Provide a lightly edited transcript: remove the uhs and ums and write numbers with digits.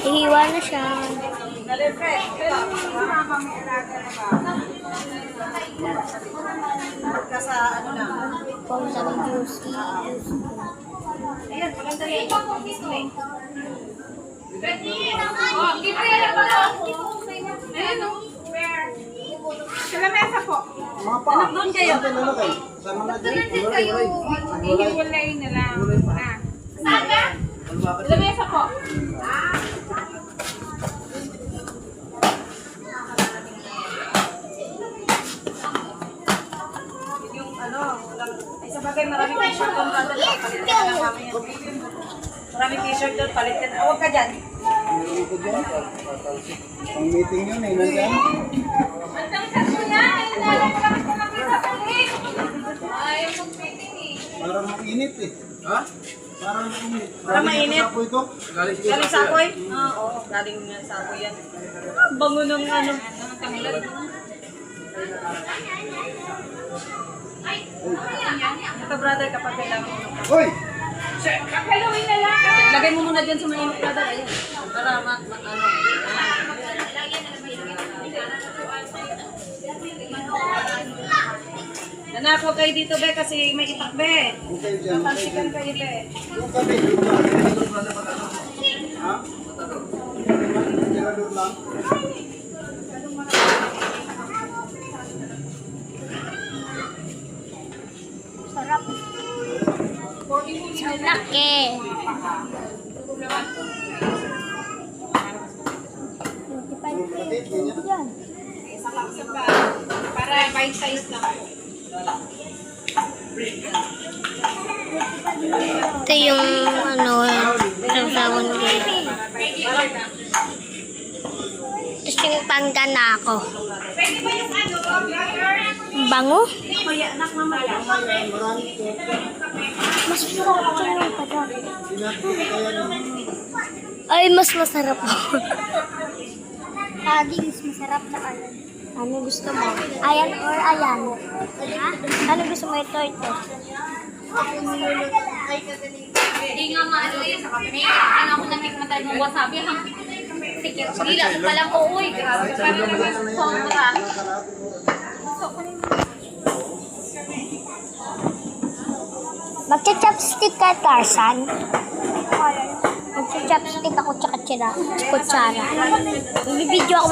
Ihiwa na siya. Sa ano na? Kung sabi juicy. Ayan, maganda yan. Oh, kita yan pala. Ayan o. Sa lamesa po. Doon kayo. Doon din kayo. Ihiwalay na lang. Saan ka? Sa lamesa po. Yung ano, ay sa bagay maraming t-shirt doon brother. Palit ka na namin yan. Maraming t-shirt doon, palit ka na. Huwag ka dyan. Ang meeting yun eh, nandyan. Ang sabi niya, ay nalang ko makita sa ulit. Ayaw mag-meeting eh. Parang mainit eh. Ha? Parang mainit. Parang mainit. Galing sa sapo ito. Galing sa akoy? Oo, galing sa akoy yan. Bango ng ano. Ito brother, kapag kailangan mo. Hoy! Kakalawin na lang. Lagay mo muna dyan sa mainit brother. Ayan. Para ano. Nanako kayo dito be kasi may itak be. Okay dyan. Matalsikan kayo be. Yung kami. Ha? Tirador lang. Sarap. Ang laki. Kapatid, ganyan. Yan. Para bite size lang. Ito yung ano, sasawan ko. Tapos yung panggana ako. Pwede ba yung ano, burger? Bango? Maya anak mamaya. Mas masarap ito yung padang. Kaya naman. Ay, mas masarap ako. Mas masarap na ayan. Ano gusto mo? Ayan or ayan? Ha? Ano gusto mo? Ito. Hindi nga maano yun sa kami. Ano ako natikmatan ng wasabi. Sige, gila ko palang uuwi. Grabe ka parang naman sobra. Magcha-chopstick ka, Tarzan? Magcha-chopstick ako tsaka kutsara. Bibidyo ako